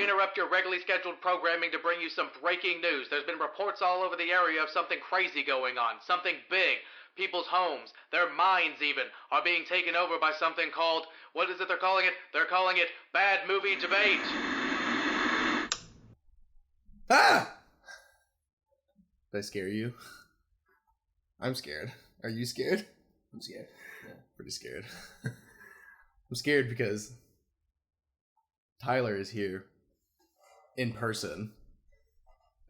interrupt your regularly scheduled programming to bring you some breaking news. There's been reports all over the area of something crazy going on, something big. People's homes, their minds even, are being taken over by something called, what is it they're calling it? They're calling it Bad Movie Debate. Ah! Did I scare you? I'm scared. Are you scared? I'm scared. Yeah. Pretty scared. I'm scared because Tyler is here in person,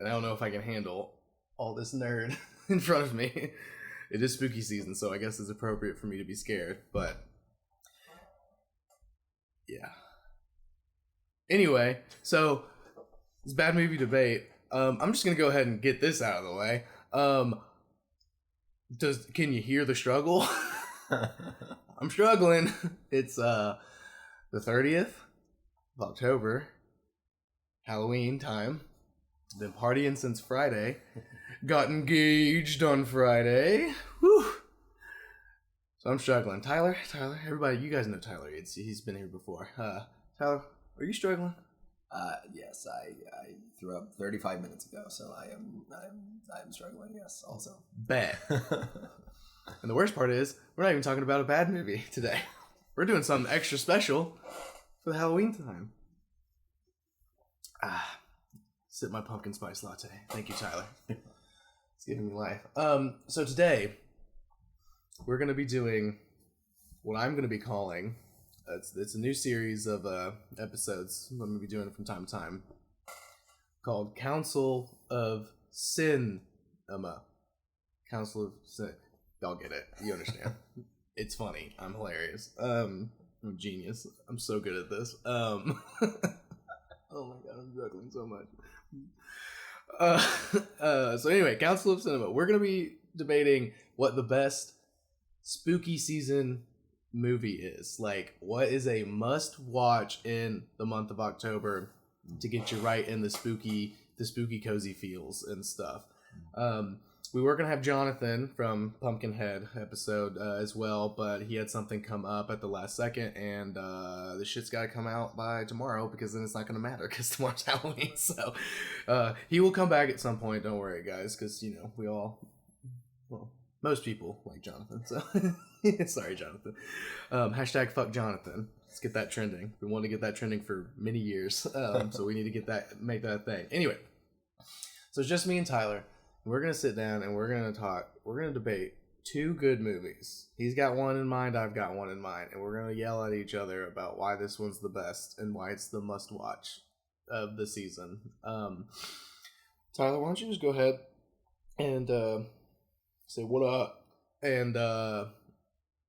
and I don't know if I can handle all this nerd in front of me. It is spooky season, so I guess it's appropriate for me to be scared, but yeah. Anyway, so it's Bad Movie Debate. I'm just gonna go ahead and get this out of the way. Can you hear the struggle? I'm struggling. It's the 30th of October, Halloween time. Been partying since Friday. Got engaged on Friday. Whew. So I'm struggling. Tyler, everybody, you guys know Tyler. He's been here before. Tyler, are you struggling? Yes, I threw up 35 minutes ago, so I'm struggling. Yes, also. Bet. And the worst part is, we're not even talking about a bad movie today. We're doing something extra special for the Halloween time. Sip my pumpkin spice latte. Thank you, Tyler. It's giving me life. So today, we're going to be doing what I'm going to be calling, it's a new series of episodes I'm going to be doing from time to time, called Council of Cinema. Council of Sin. Y'all get it. You understand. It's funny. I'm hilarious. I'm a genius. I'm so good at this. Oh my god, I'm struggling so much. So anyway, Council of Cinema. We're going to be debating what the best spooky season movie is. Like, what is a must watch in the month of October to get you right in the spooky cozy feels and stuff. We were going to have Jonathan from Pumpkinhead episode as well, but he had something come up at the last second, and the shit's got to come out by tomorrow, because then it's not going to matter, because tomorrow's Halloween. So he will come back at some point, don't worry, guys, because, you know, we all, well, most people like Jonathan, so sorry, Jonathan. Hashtag fuck Jonathan. Let's get that trending. We want to get that trending for many years, so we need to make that a thing. Anyway, so it's just me and Tyler. We're going to sit down and we're going to talk. We're going to debate two good movies. He's got one in mind, I've got one in mind. And we're going to yell at each other about why this one's the best and why it's the must-watch of the season. Tyler, why don't you just go ahead and say what up and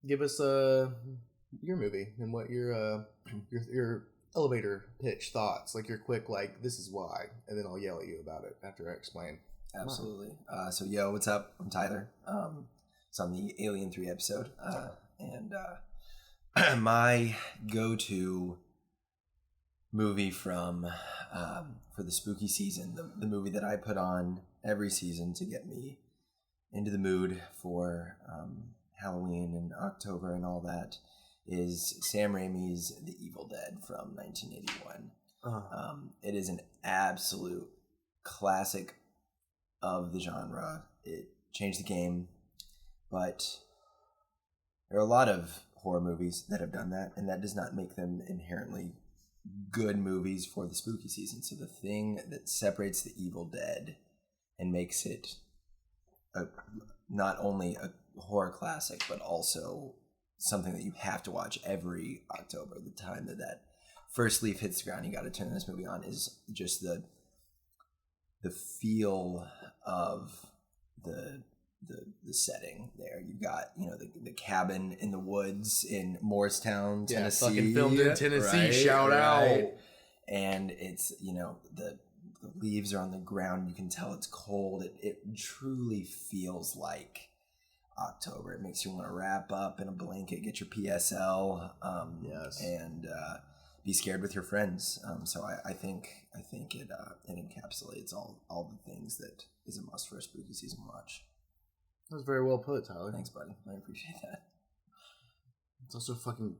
give us your movie and what your elevator pitch thoughts, like your quick, like, this is why. And then I'll yell at you about it after I explain. Absolutely. So, yo, what's up? I'm Tyler. It's on the Alien 3 episode. And my go-to movie for the spooky season, the movie that I put on every season to get me into the mood for Halloween and October and all that, is Sam Raimi's The Evil Dead from 1981. It is an absolute classic of the genre. It changed the game, but there are a lot of horror movies that have done that, and that does not make them inherently good movies for the spooky season. So the thing that separates The Evil Dead and makes it not only a horror classic, but also something that you have to watch every October, the time that first leaf hits the ground, you got to turn this movie on, is just the feel of the setting there. You've got, you know, the cabin in the woods in Morristown, Tennessee. Yeah, fucking filmed in Tennessee, right, shout out. And it's, you know, the leaves are on the ground. You can tell it's cold. It truly feels like October. It makes you want to wrap up in a blanket, get your PSL, yes, and be scared with your friends. So I think it encapsulates all the things that is a must for a spooky season watch. That was very well put, Tyler. Thanks, buddy. I appreciate that. It's also fucking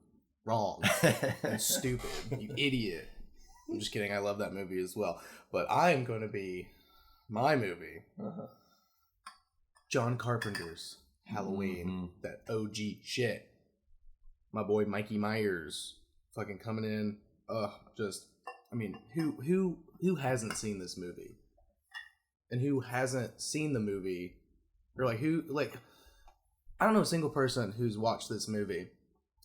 wrong and stupid. You idiot. I'm just kidding. I love that movie as well. But I am going to be my movie. John Carpenter's Halloween. That OG shit. My boy Mikey Myers fucking coming in. Who hasn't seen this movie? And who hasn't seen the movie? Or I don't know a single person who's watched this movie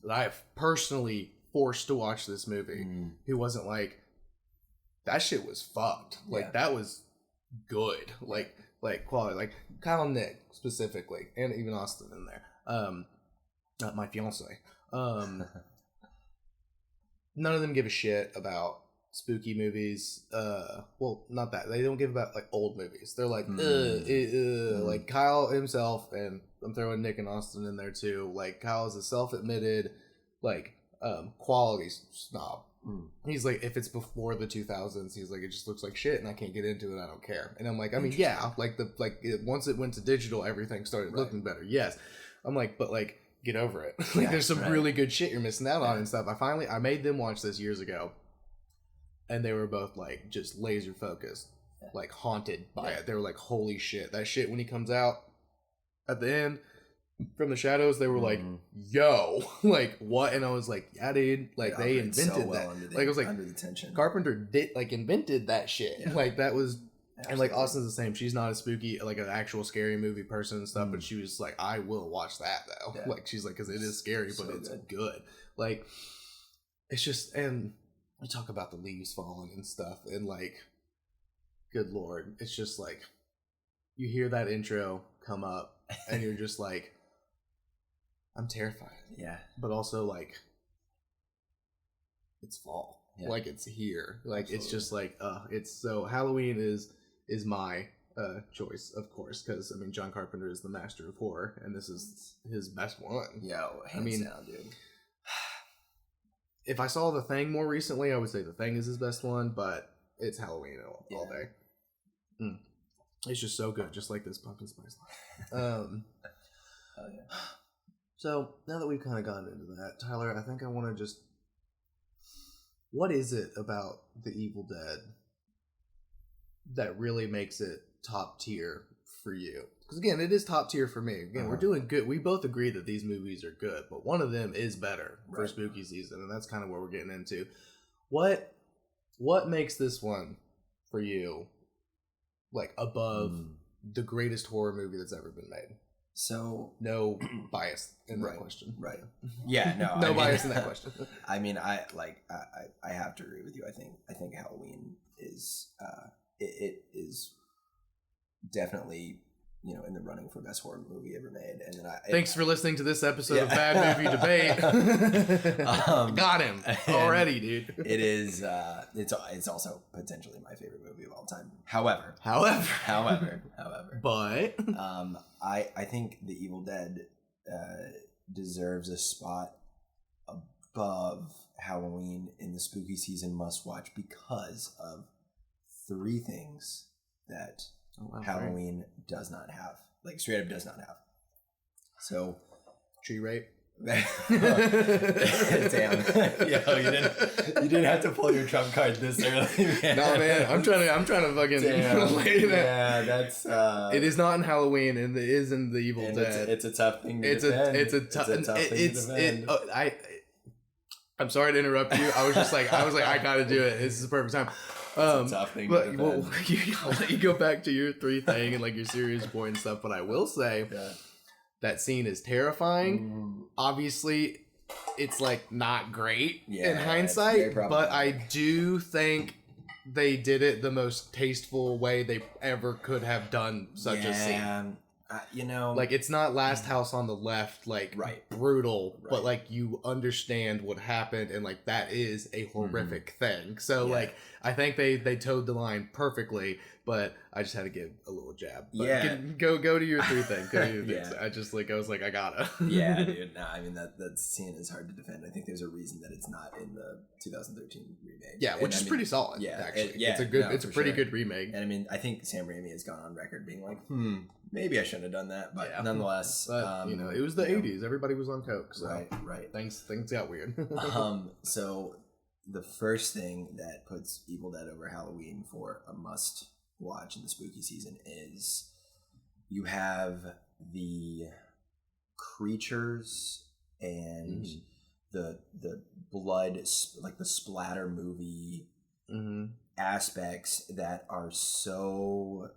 that I have personally forced to watch this movie who wasn't like, that shit was fucked. That was good. Quality. Kyle and Nick specifically, and even Austin in there. Not my fiance. None of them give a shit about spooky movies. Not that. They don't give about old movies. They're like, like Kyle himself, and I'm throwing Nick and Austin in there too. Kyle is a self-admitted quality snob. He's like, if it's before the 2000s, he's like, it just looks like shit and I can't get into it. I don't care. And I'm like, I mean, yeah, once it went to digital, everything started looking better. Yes. I'm like, but get over it. There's some really good shit you're missing out on and stuff. I made them watch this years ago, and they were both just laser focused, haunted by it. They were like, holy shit, that shit when he comes out at the end from the shadows, they were like, yo, what? And I was like, yeah, dude, they invented so well that. I was like, under the tension. Carpenter did invented that shit. Yeah. That was. Absolutely. And Austin's the same. She's not a spooky, an actual scary movie person and stuff, but she was like, I will watch that though. Yeah. She's like, because it is scary, but it's good. It's just, and we talk about the leaves falling and stuff, and good lord, it's just you hear that intro come up, and you're just like, I'm terrified. Yeah. But also it's fall. Yeah. It's here. Absolutely. It's just it's so Halloween is my choice, of course, because John Carpenter is the master of horror, and this is his best one. Yeah, hands down, dude. If I saw The Thing more recently, I would say The Thing is his best one, but it's Halloween all day. It's just so good, just like this pumpkin spice latte. Oh yeah. So now that we've kind of gotten into that, Tyler, I think I want to just. What is it about The Evil Dead that really makes it top tier for you? Because again, it is top tier for me. Again, we're doing good. We both agree that these movies are good, but one of them is better for spooky season, and that's kind of what we're getting into. What makes this one for you above the greatest horror movie that's ever been made? So no bias in that question. Right. Yeah. No. No bias in that question. I have to agree with you. I think Halloween is it is definitly in the running for best horror movie ever made. And then thanks for listening to this episode of Bad Movie Debate. Got him already, dude. It is. It's also potentially my favorite movie of all time. However. But I think The Evil Dead deserves a spot above Halloween in the spooky season must watch because of three things that Halloween does not have. Straight up does not have. So, tree rape. Damn. Yo, you didn't have to pull your trump card this early, man. No, man, I'm trying to fucking lay that. Yeah, that's it is not in Halloween, and it is in The Evil Dead. It's a tough thing to defend. It's a tough thing to defend. I'm sorry to interrupt you. I was I gotta do it. This is the perfect time. It's a tough thing to defend. I'll let you go back to your three thing and your serious point and stuff, but I will say that scene is terrifying. Obviously, it's not great in hindsight, but I do think they did it the most tasteful way they ever could have done such a scene. It's not Last House on the Left, brutal, but you understand what happened, and that is a horrific thing. So I think they towed the line perfectly, but I just had to give a little jab. But go to your three thing. Go to your things. I was like, I gotta. Yeah, dude. No, that scene is hard to defend. I think there's a reason that it's not in the 2013 remake. Yeah, which is pretty solid. Yeah, actually, it's a pretty good remake. And I think Sam Raimi has gone on record being like, maybe I shouldn't have done that, but nonetheless, it was the 80s. Everybody was on coke, so right. Things got weird. So the first thing that puts Evil Dead over Halloween for a must watch in the spooky season is you have the creatures and the blood, like the splatter movie aspects that are so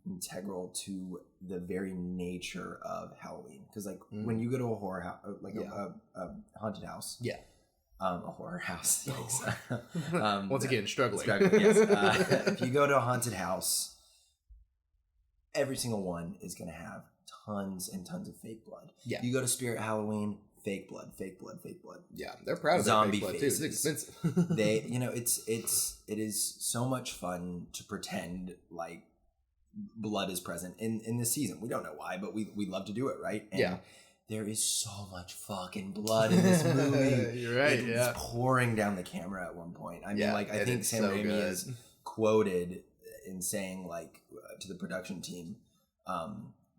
integral to the very nature of Halloween. Because like when you go to a horror house, like a haunted house, a horror house, yikes. Once again, struggling. Yes. If you go to a haunted house, every single one is going to have tons and tons of fake blood. Yeah. You go to Spirit Halloween, fake blood, fake blood, fake blood. Yeah, they're proud of zombie their fake blood faces. too. It's expensive. They, it is so much fun to pretend like blood is present in this season. We don't know why, but we love to do it, right? And there is so much fucking blood in this movie. You're right. It's pouring down the camera at one point. I mean, like I think Sam Raimi is quoted in saying like to the production team,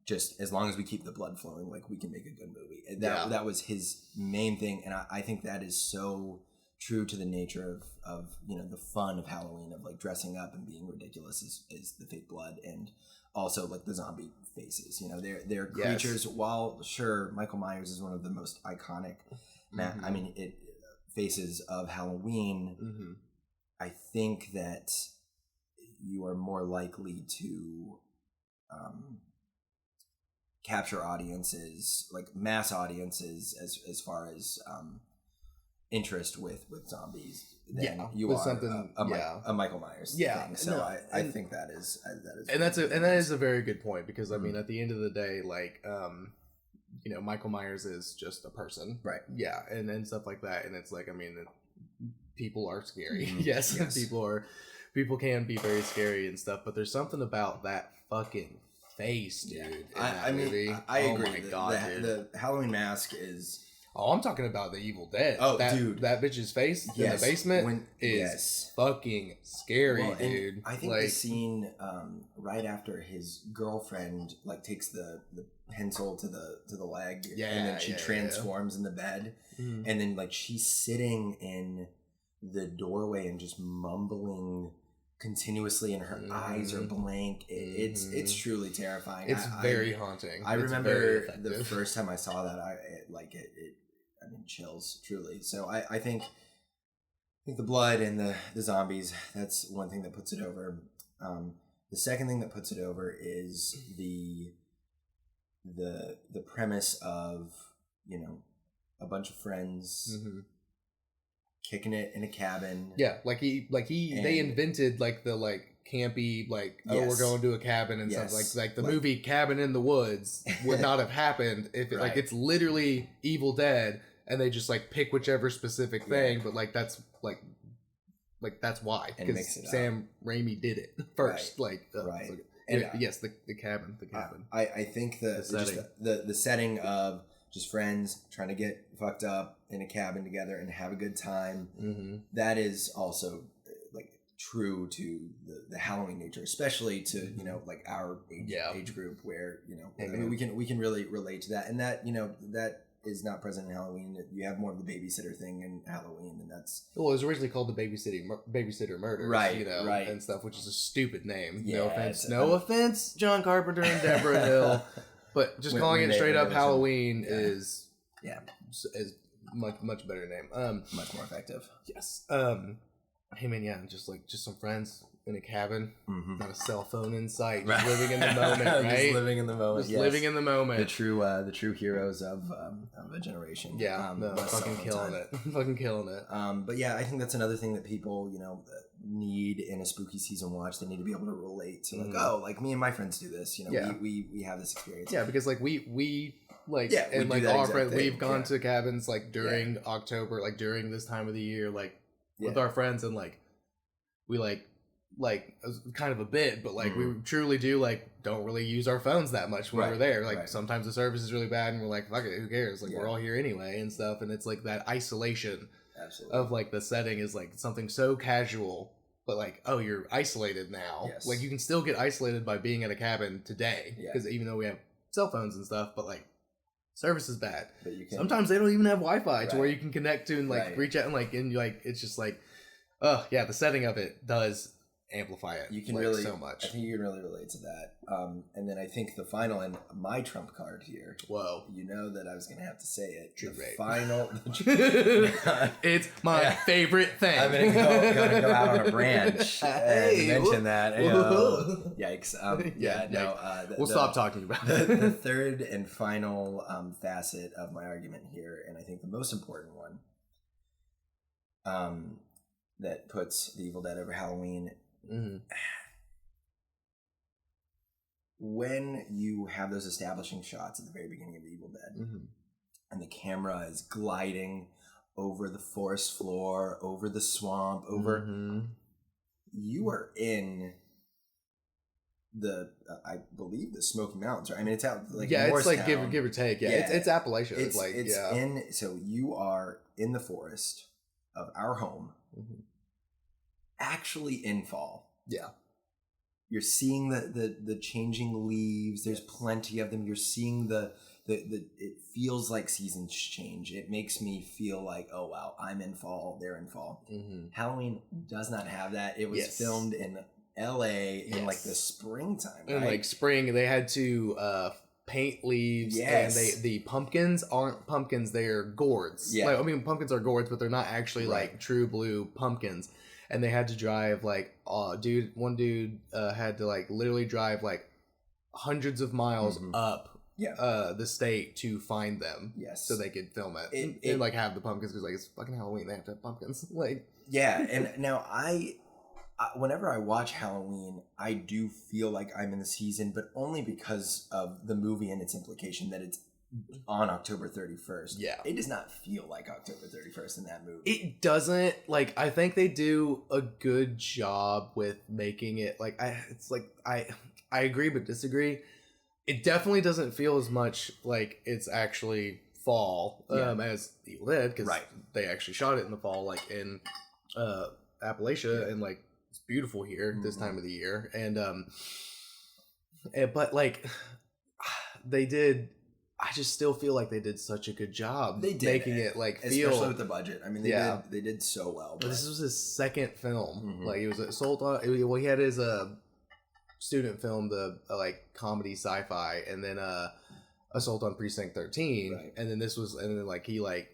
just as long as we keep the blood flowing, like we can make a good movie. And that was his main thing, and I think that is so true to the nature of the fun of Halloween, of like dressing up and being ridiculous is the fake blood, and also like the zombie faces. They're creatures. While sure, Michael Myers is one of the most iconic, faces of Halloween. I think that you are more likely to capture audiences, like mass audiences, as far as interest with zombies than you are something a Michael Myers thing. So I think that is that is a very good point, because I mean at the end of the day, like Michael Myers is just a person, right? Yeah, and stuff like that, and it's like, I mean, people are scary. Yes. People can be very scary and stuff, but there's something about that fucking face, dude. I agree. My God, dude. The Halloween mask is. Oh, I'm talking about the Evil Dead. Oh, dude, that bitch's face in the basement is fucking scary, dude. I think the scene right after his girlfriend like takes the pencil to the leg, and then she transforms in the bed, and then like she's sitting in the doorway and just mumbling continuously, and her eyes are blank. It's truly terrifying. It's very haunting. I remember the first time I saw that, I mean, chills, truly. So I think the blood and the zombies, that's one thing that puts it over. The second thing that puts it over is the premise of a bunch of friends kicking it in a cabin. Yeah, they invented like the campy we're going to a cabin and stuff like the movie Cabin in the Woods would not have happened if it, it's literally Evil Dead, and they just pick whichever specific thing, but that's that's why, because Sam Raimi did it first, the cabin. I think the setting of just friends trying to get fucked up in a cabin together and have a good time. That is also true to the Halloween nature, especially to our age group, where I mean, we can really relate to that, and that that is not present in Halloween. You have more of the babysitter thing in Halloween, and that's it was originally called the babysitter murders, right, and stuff, which is a stupid name. No offense, John Carpenter and Deborah Hill, but just calling it straight up Halloween is much better name. Much more effective. Yes. Hey man, just some friends in a cabin, not a cell phone in sight, just living in the moment, right? Just living in the moment. Living in the moment. The true heroes of a generation. Yeah, fucking killing it. Fucking killing it. But yeah, I think that's another thing that people need in a spooky season watch. They need to be able to relate to me and my friends do this. We have this experience. Yeah, because we our friends, we've gone to cabins during October, during this time of the year, with our friends, and we kind of a bit, but we truly do don't really use our phones that much when we're there. Sometimes the service is really bad, and we're like, fuck it, who cares? We're all here anyway and stuff. And it's that isolation of the setting is something so casual, but you're isolated now. Yes. You can still get isolated by being at a cabin today, because even though we have cell phones and stuff, but service is bad. But you can, sometimes they don't even have Wi-Fi to Right. where you can connect to and like Right. reach out and like it's just like, oh yeah, the setting of it does amplify it. you can like, really so much. I think you can really relate to that. And then I think the final and my trump card here. Whoa. You know that I was gonna have to say it. True the rape. final. It's my Yeah. favorite thing. I'm gonna go out on a branch Hey, and mention that. Hey, whoa. yikes. Yeah, No. We'll stop talking about the it. third and final facet of my argument here, and I think the most important one, that puts The Evil Dead over Halloween. Mhm. When you have those establishing shots at the very beginning of The Evil Dead, Mhm. and the camera is gliding over the forest floor, over the swamp, over Mhm. you are in the I believe the Smoky Mountains, right? I mean, it's out like yeah, it's like Morristown. give or take. Yeah, Yeah. it's Appalachia. It's like it's yeah. in. So you are in the forest of our home, Mhm. actually in fall. Yeah. You're seeing the changing leaves. There's plenty of them. You're seeing the it feels like seasons change. It makes me feel like, oh wow, I'm in fall, they're in fall. Mhm. Halloween does not have that. It was Yes. filmed in LA in like Yes. the springtime, And right? like spring, they had to paint leaves. Yes. And the pumpkins aren't pumpkins; they're gourds. Yeah. Like, I mean, pumpkins are gourds, but they're not actually Right. like true blue pumpkins. And they had to drive like, one dude had to like literally drive like hundreds of miles Mhm. up Yeah. the state to find them. Yes. So they could film it, It- and like have the pumpkins because like it's fucking Halloween. They have to have pumpkins. Like Yeah, and now I whenever I watch Halloween, I do feel like I'm in the season, but only because of the movie and its implication that it's on October 31st. Yeah. It does not feel like October 31st in that movie. it doesn't like. I think they do a good job with making it like I agree but disagree. It definitely doesn't feel as much like it's actually fall Yeah. as Evil Dead because Right. they actually shot it in the fall, like in Appalachia, and like it's beautiful here this Mhm. time of the year, but like they did. I just still feel like they did such a good job They did, making it like Especially feel. with the budget. I mean, Yeah. they did so well. But this was his second film. Mhm. Like he was sold on. Well, he had his student film, the like comedy sci-fi, and then Assault on Precinct 13, Right. and then this was, and then like he like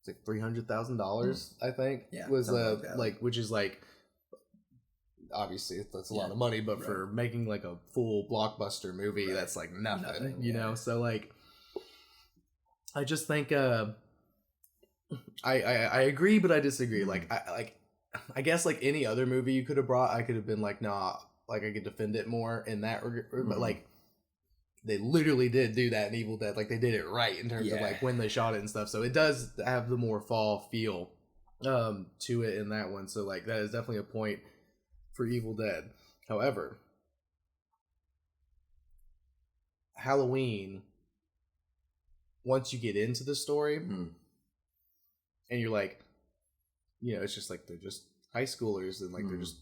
it's like $300,000, I think. Yeah, was something like that. like which is like obviously that's a lot Yeah. of money, but for making like a full blockbuster movie, Right. that's like nothing, Nothing, you yeah. know. So like, I just think I agree, but I disagree. Mhm. I guess like any other movie you could have brought, I could have been like, nah, like I could defend it more in that regard. But Mhm. like, they literally did do that in Evil Dead. Like they did it right in terms of Yeah. like when they shot it and stuff. So it does have the more fall feel to it in that one. So like that is definitely a point for Evil Dead. However, Halloween, once you get into the story, Mhm. and you're like, you know, it's just like they're just high schoolers, and like they're Mhm. just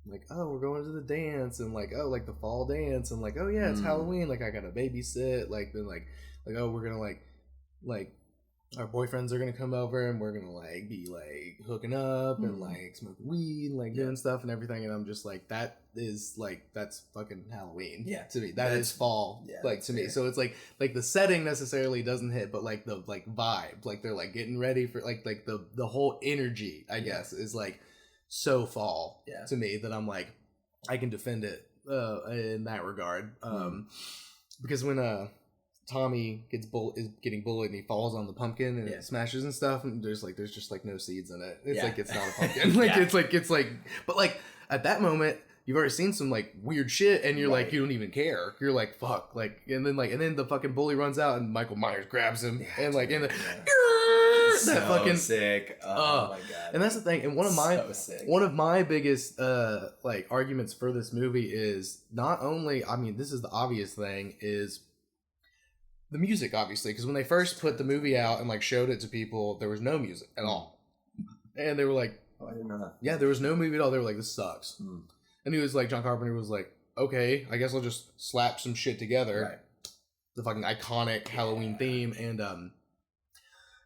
like, oh, we're going to the dance, and like, oh, like the fall dance, and like, oh yeah, it's Mhm. Halloween, like I gotta babysit, like then like oh, we're gonna like our boyfriends are gonna come over, and we're gonna like be like hooking up and Mhm. like smoking weed and like Yeah. doing stuff and everything, and I'm just like, that is like that's fucking Halloween. Yeah. To me, That's- is fall. yeah, Like that's to me, fair. so it's like the setting necessarily doesn't hit, but like the like vibe, like they're like getting ready for like the whole energy, I guess, is like so fall Yeah. to me that I'm like I can defend it in that regard. Because when Tommy is getting bullied and he falls on the pumpkin and Yeah. it smashes and stuff, and there's just like no seeds in it. It's Yeah. like it's not a pumpkin. Like Yeah. it's like but like at that moment you've already seen some like weird shit, and you're like Right. you don't even care. You're like fuck, like and then the fucking bully runs out and Michael Myers grabs him, Yeah, and like dude, in the yeah. that So fucking sick. Oh my god. and that's the thing. And one of my biggest like arguments for this movie is not only, I mean, this is the obvious thing, is the music, obviously, because when they first put the movie out and like showed it to people, there was no music at all, and they were like, Oh, I didn't know that. yeah, there was no movie at all. They were like, this sucks. Mm. And he was like, John Carpenter was like, okay, I guess I'll just slap some shit together. Right. the fucking iconic Halloween theme, and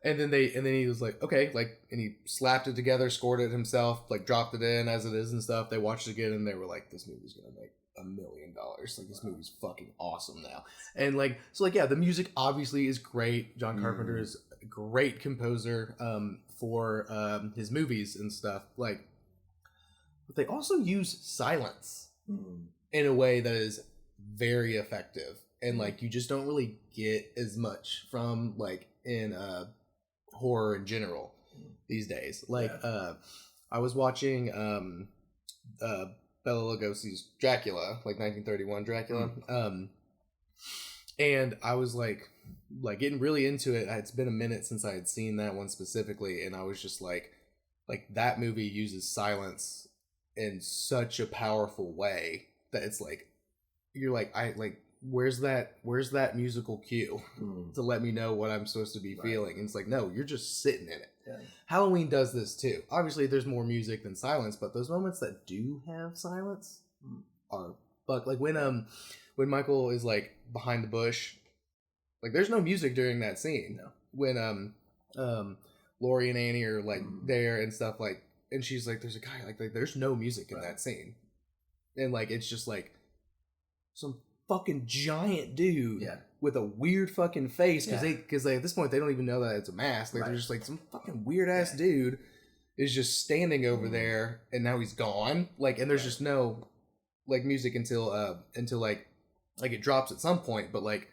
then he was like, okay, like, and he slapped it together, scored it himself, like dropped it in as it is and stuff. They watched it again and they were like, this movie's gonna make $1 million. Like, this movie's fucking awesome now. And like, so like, yeah, the music obviously is great. John Carpenter is a great composer for his movies and stuff. Like, but they also use silence in a way that is very effective. And like, you just don't really get as much from like in horror in general these days. Like, I was watching Bela Lugosi's Dracula, like 1931 Dracula, and I was like getting really into it. It's been a minute since I had seen that one specifically, and I was just like that movie uses silence in such a powerful way that it's like, you're like, where's that musical cue to let me know what I'm supposed to be feeling? And it's like, no, you're just sitting in it. Yeah. Halloween does this too. Obviously there's more music than silence, but those moments that do have silence are like when Michael is like behind the bush, like there's no music during that scene. No. When Laurie and Annie are like there and stuff, like, and she's like, there's a guy like there's no music in that scene. And like, it's just like some fucking giant dude with a weird fucking face, because they at this point they don't even know that it's a mask. Like, they're just like, some fucking weird ass dude is just standing over there, and now he's gone. Like, and there's just no like music until like it drops at some point. But like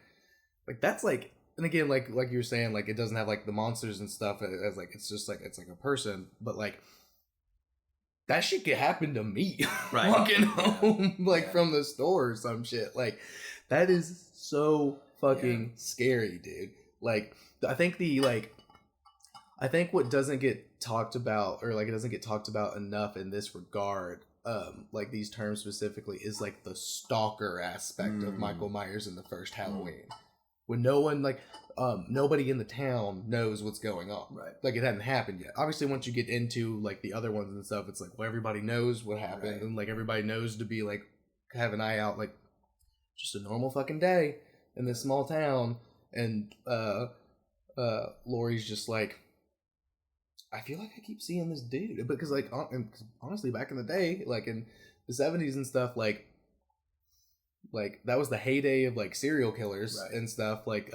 that's like, and again, like you were saying, like, it doesn't have like the monsters and stuff as like, it's just like, it's like a person, but like that shit could happen to me walking home from the store or some shit. Like, that is so fucking scary, dude. Like, I think what doesn't get talked about, or like it doesn't get talked about enough in this regard, like these terms specifically, is like the stalker aspect of Michael Myers in the first Halloween. When no one, like, nobody in the town knows what's going on. Right. Like, it hadn't happened yet. Obviously, once you get into, like, the other ones and stuff, it's like, well, everybody knows what happened. And, like, everybody knows to be, like, have an eye out. Like, just a normal fucking day in this small town. And, Laurie's just like, I feel like I keep seeing this dude. Because, like, honestly, back in the day, like, in the 70s and stuff, like, that was the heyday of like serial killers and stuff, like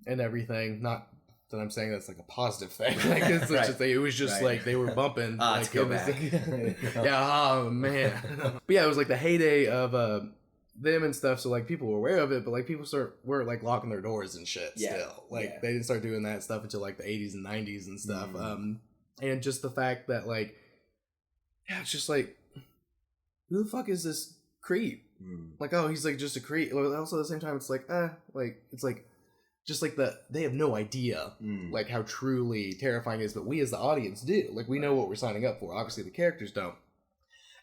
and everything. Not that I'm saying that's like a positive thing. Like, it's just, it was just like they were bumping. Like, go back. Oh man. But yeah, it was like the heyday of them and stuff. So like people were aware of it, but like people were like locking their doors and shit. Still, like they didn't start doing that stuff until like the 80s and 90s and stuff. And just the fact that like, it's just like, who the fuck is this creep? Like, oh, he's like just a creep. Also at the same time, it's like, it's like, just like they have no idea like how truly terrifying it is, but we as the audience do. Like, we know what we're signing up for. Obviously the characters don't.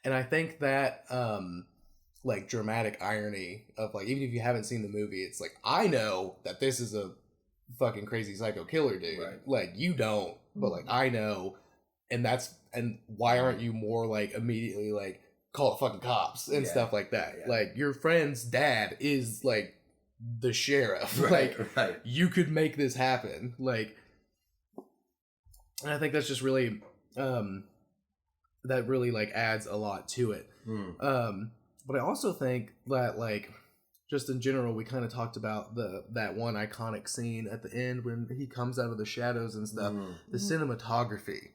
And I think that like dramatic irony of like, even if you haven't seen the movie, it's like, I know that this is a fucking crazy psycho killer dude. Like, you don't, but like, I know. And why aren't you more like immediately like, call it fucking cops and stuff like that. Like, your friend's dad is like the sheriff. You could make this happen. Like, and I think that's just really that really like adds a lot to it. But I also think that like, just in general, we kind of talked about that one iconic scene at the end when he comes out of the shadows and stuff. The cinematography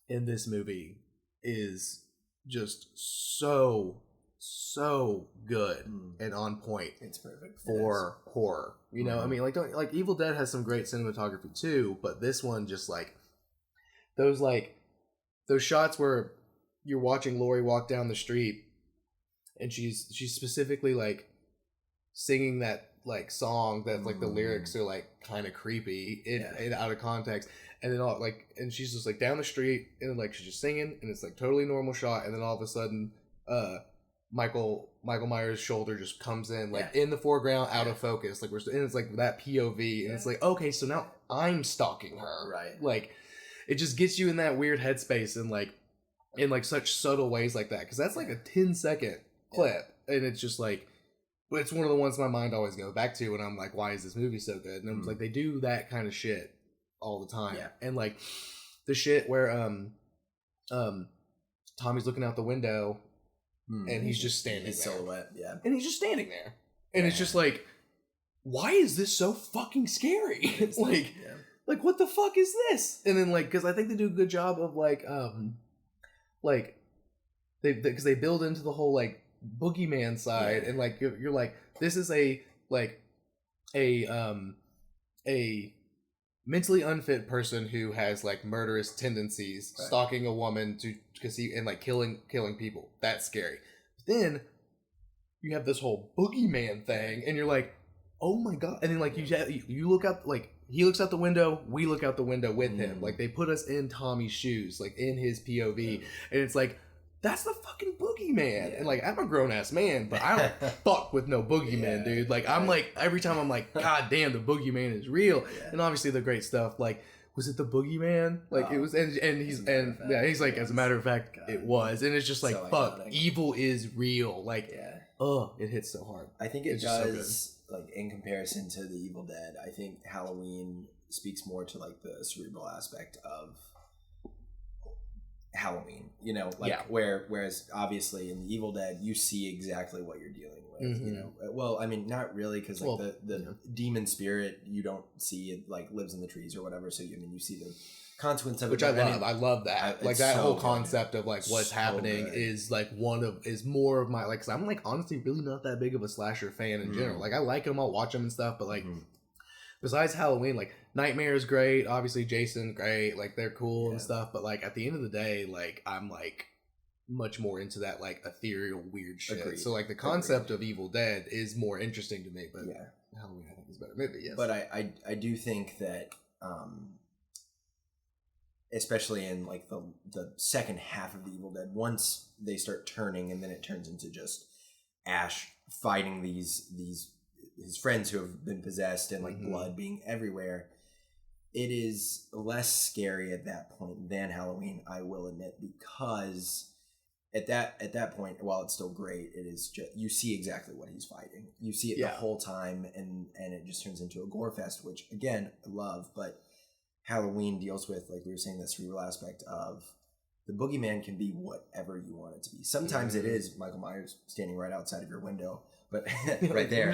in this movie is just so good and on point. It's perfect for horror. You know, I mean, like Evil Dead has some great cinematography too, but this one just like those shots where you're watching Laurie walk down the street and she's specifically like singing that like song that like the lyrics are like kind of creepy and out of context. And then all like, and she's just like down the street, and then like she's just singing, and it's like totally normal shot, and then all of a sudden, Michael Myers' shoulder just comes in like in the foreground, out of focus, like and it's like that POV, and it's like, okay, so now I'm stalking her, Like, it just gets you in that weird headspace, and like in like such subtle ways like that, because that's like a 10-second clip, and it's just like But it's one of the ones my mind always goes back to when I'm like, why is this movie so good? And I'm like, they do that kind of shit all the time. Yeah. And like the shit where Tommy's looking out the window and he's just standing his there. silhouette, yeah. And he's just standing there. And it's just like, why is this so fucking scary? Like what the fuck is this? And then like, because I think they do a good job of because they build into the whole like boogeyman side, and like you're like, this is a mentally unfit person who has like murderous tendencies, stalking a woman and like killing people. That's scary. But then you have this whole boogeyman thing, and you're like, oh my god! And then like you look out, like he looks out the window, we look out the window with him. Like they put us in Tommy's shoes, like in his POV, and it's like, that's the fucking boogeyman. And like, I'm a grown ass man, but I don't fuck with no boogeyman, dude. Like I'm like, every time I'm like, god damn, the boogeyman is real. And obviously the great stuff, like, was it the boogeyman? Like it was, and he's like, as a matter of fact, it was. And it's just like, so fuck, evil is real. Like, it hits so hard. I think it does. Like in comparison to the Evil Dead, I think Halloween speaks more to like the cerebral aspect of Halloween, you know, like whereas obviously in the Evil Dead you see exactly what you're dealing with, you know. Well, I mean, not really, because like the demon spirit, you don't see it like lives in the trees or whatever, so you see the consequence of which it. I love that. Like that whole concept of like what's happening is like is more of my, like, cause I'm like honestly really not that big of a slasher fan in general. Like I like them, I'll watch them and stuff, but like besides Halloween, like Nightmare is great, obviously Jason great, like they're cool and stuff, but like at the end of the day, like I'm like much more into that like ethereal weird shit. Agreed. So like the concept of Evil Dead is more interesting to me, but Halloween I think is better movie. Yes, but I do think that especially in like the second half of the Evil Dead, once they start turning and then it turns into just Ash fighting these his friends who have been possessed and like blood being everywhere, it is less scary at that point than Halloween, I will admit, because at that point, while it's still great, it is just, you see exactly what he's fighting. You see it the whole time, and it just turns into a gore fest, which again I love, but Halloween deals with, like we were saying, the cerebral aspect of the boogeyman can be whatever you want it to be. Sometimes it is Michael Myers standing right outside of your window, but right there.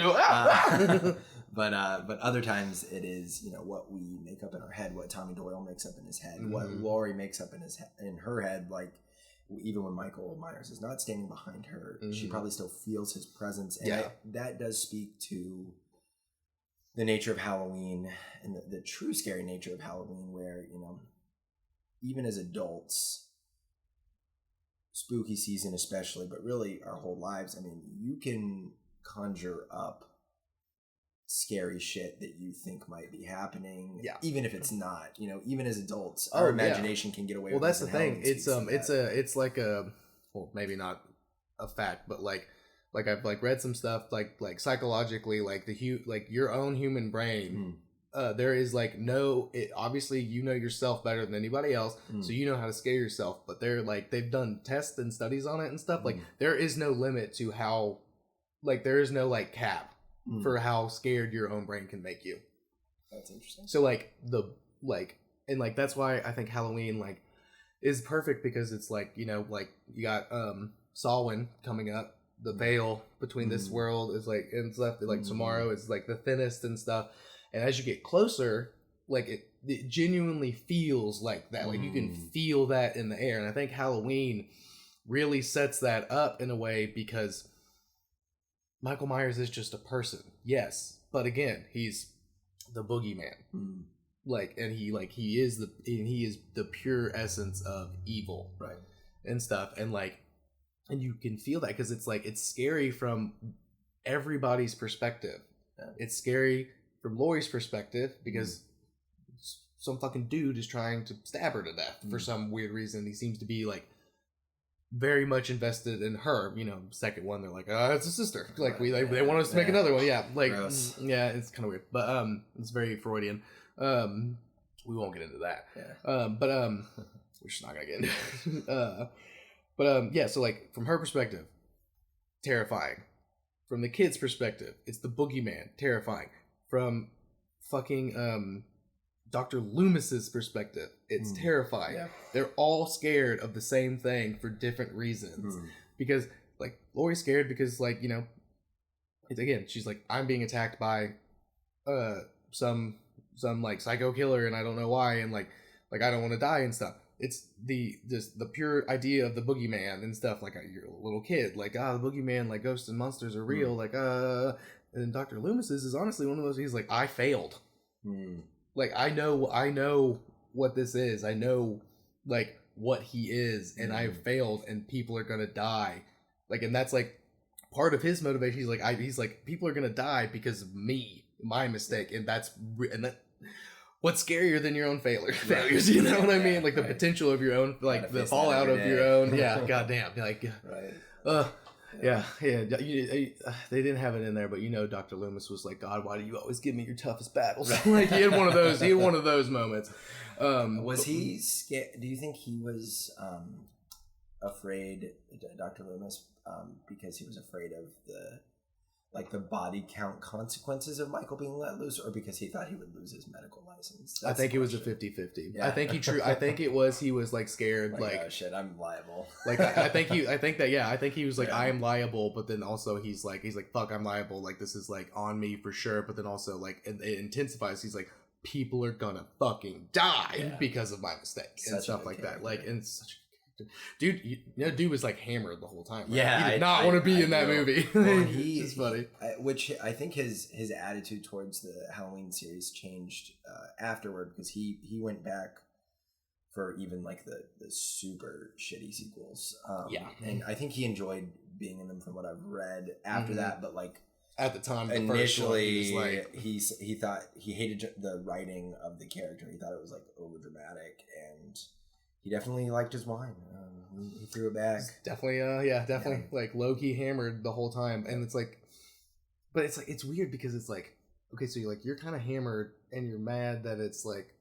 But other times it is, you know, what we make up in our head, what Tommy Doyle makes up in his head, what Laurie makes up in her head. Like even when Michael Myers is not standing behind her, she probably still feels his presence, and that does speak to the nature of Halloween and the true scary nature of Halloween, where, you know, even as adults, spooky season especially, but really our whole lives, I mean, you can conjure up scary shit that you think might be happening, even if it's not, you know. Even as adults, our imagination can get away with. Well, that's the thing. It's like a, well, maybe not a fact, but like I've like read some stuff like psychologically, like like your own human brain, there is like obviously you know yourself better than anybody else, so you know how to scare yourself, but they've done tests and studies on it and stuff, like there is no limit to how, like there is no like cap for how scared your own brain can make you. That's interesting. So like and like that's why I think Halloween like is perfect, because it's like, you know, like you got Samhain coming up, the veil between this world is like, and stuff, like tomorrow is like the thinnest and stuff, and as you get closer, like it genuinely feels like that, like you can feel that in the air. And I think Halloween really sets that up in a way, because Michael Myers is just a person, yes, but again, he's the boogeyman, like, and he is the pure essence of evil, right, and stuff, and like, and you can feel that because it's like, it's scary from everybody's perspective. It's scary from Laurie's perspective because some fucking dude is trying to stab her to death for some weird reason. He seems to be like very much invested in her. You know, second one, they're like, it's a sister. Like they want us to make another one. Yeah, like gross. Yeah, it's kind of weird, but it's very Freudian. We won't get into that. Yeah. But we're just not gonna get into. Yeah, so like from her perspective, terrifying. From the kid's perspective, it's the boogeyman, terrifying. From fucking Dr. Loomis's perspective, it's terrifying. Yeah. They're all scared of the same thing for different reasons. Because, like, Lori's scared because, like, you know, it's, again, she's like, I'm being attacked by some like psycho killer and I don't know why, and like I don't want to die and stuff. It's the pure idea of the boogeyman and stuff. Like, you're a little kid, like, the boogeyman, like, ghosts and monsters are real, like, and Dr. Loomis's is honestly one of those, he's like, I failed. Like, I know what this is. I know, like, what he is, and I've failed, and people are gonna die. Like, and that's, like, part of his motivation. He's like, people are gonna die because of me, my mistake, and that what's scarier than your own failures, you know what I mean? Like, the potential of your own, like, the fallout of your own, goddamn, like, yeah, they didn't have it in there, but you know, Dr. Loomis was like, God, why do you always give me your toughest battles? Like, he had one of those moments. Was he scared? Do you think he was afraid, Dr. Loomis, because he was afraid of the body count consequences of Michael being let loose, or because he thought he would lose his medical license? I think it was a 50-50. Yeah. I think he was like scared, like, oh shit, I'm liable. Like, I think he was like, I am liable, but then also he's like, fuck, I'm liable. Like, this is like on me for sure. But then also, like, it intensifies. He's like, people are gonna fucking die because of my mistakes and stuff like that. Like, and it's such a dude was like hammered the whole time. Right? Yeah, he did not want to be in that movie. Well, it's funny. Which I think his attitude towards the Halloween series changed afterward, because he went back for even like the super shitty sequels. And I think he enjoyed being in them from what I've read after that. But like at the time, initially, he thought he hated the writing of the character. He thought it was like over dramatic, and he definitely liked his wine. He threw it back. Definitely. Like, low-key hammered the whole time. And it's like, but it's like, it's weird because it's like, okay, so you're kind of hammered and you're mad that it's like,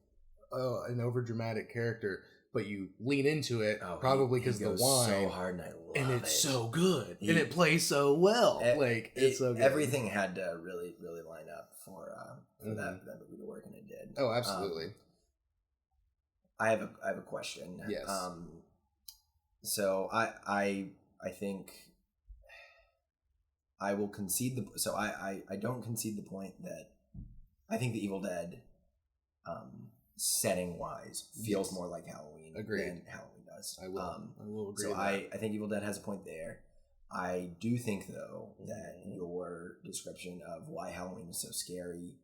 an over-dramatic character, but you lean into it probably because the wine. So hard, and I love it. And it's so good. And it plays so well. It's so good. Everything had to really, really line up for that movie to work, and it did. Oh, absolutely. I have a question. Yes. So I think I will concede I don't concede the point that I think the Evil Dead setting wise feels more like Halloween than Halloween does. I will agree. So I think Evil Dead has a point there. I do think though that your description of why Halloween is so scary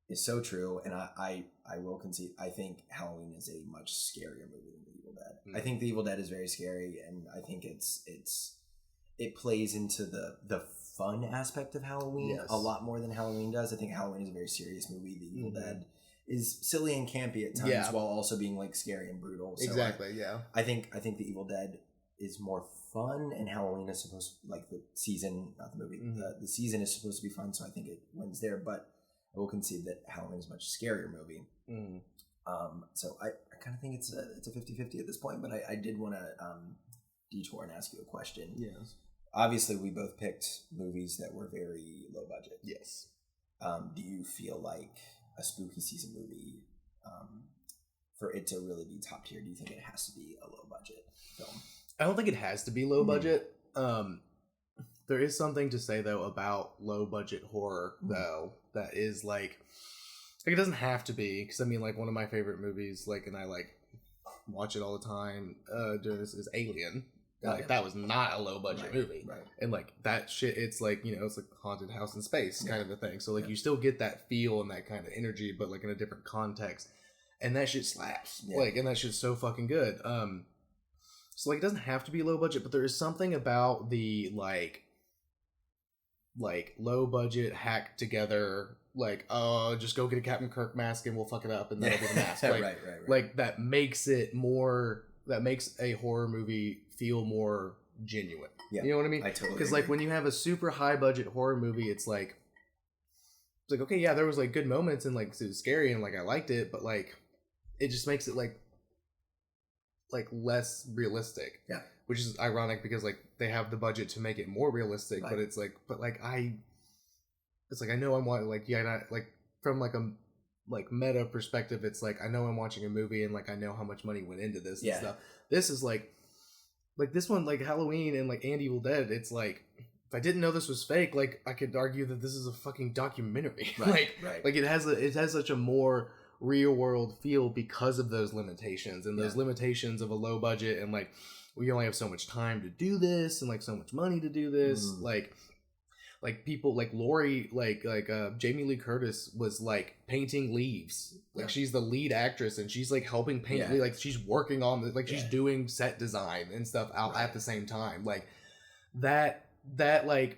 is so true, and I will concede. I think Halloween is a much scarier movie than The Evil Dead. I think The Evil Dead is very scary, and I think it plays into the fun aspect of Halloween a lot more than Halloween does. I think Halloween is a very serious movie. The Evil Dead is silly and campy at times, while also being like scary and brutal. So I think The Evil Dead is more fun, and Halloween is supposed to, like, the season, not the movie. The season is supposed to be fun, so I think it wins there. But I will concede that Halloween is a much scarier movie. So I kind of think it's a 50-50 at this point, but I did want to detour and ask you a question. Yes. Obviously, we both picked movies that were very low budget. Yes. Do you feel like a spooky season movie, for it to really be top tier, do you think it has to be a low budget film? I don't think it has to be low budget. There is something to say though about low budget horror though that is like it doesn't have to be, because I mean, like, one of my favorite movies, like, and I like watch it all the time during this, is Alien. Like, that was not a low budget movie, and like that shit, it's like, you know, it's like haunted house in space kind of a thing. So like you still get that feel and that kind of energy, but like in a different context, and that shit slaps. Like, and that shit's so fucking good. So like it doesn't have to be low budget, but there is something about the like low budget hack together, like, oh, just go get a Captain Kirk mask and we'll fuck it up and that'll be the mask. Like, like that makes it more, that makes a horror movie feel more genuine. You know what I mean? I totally Because like when you have a super high budget horror movie, it's like okay, yeah, there was like good moments and like it was scary and like I liked it, but like it just makes it like like less realistic. Yeah. Which is ironic because like they have the budget to make it more realistic, Right. but it's like it's like I know I'm watching like not like from like a like meta perspective, it's like I know I'm watching a movie and like I know how much money went into this and stuff. This is like this one, like Halloween and like and Evil Dead, it's like if I didn't know this was fake, like I could argue that this is a fucking documentary. Right. Like it has such a more real world feel because of those limitations and those limitations of a low budget and like we only have so much time to do this and like so much money to do this. Like people like Lori, like Jamie Lee Curtis was like painting leaves. Like she's the lead actress and she's like helping paint. Like she's working on the, like she's doing set design and stuff out at the same time. Like that like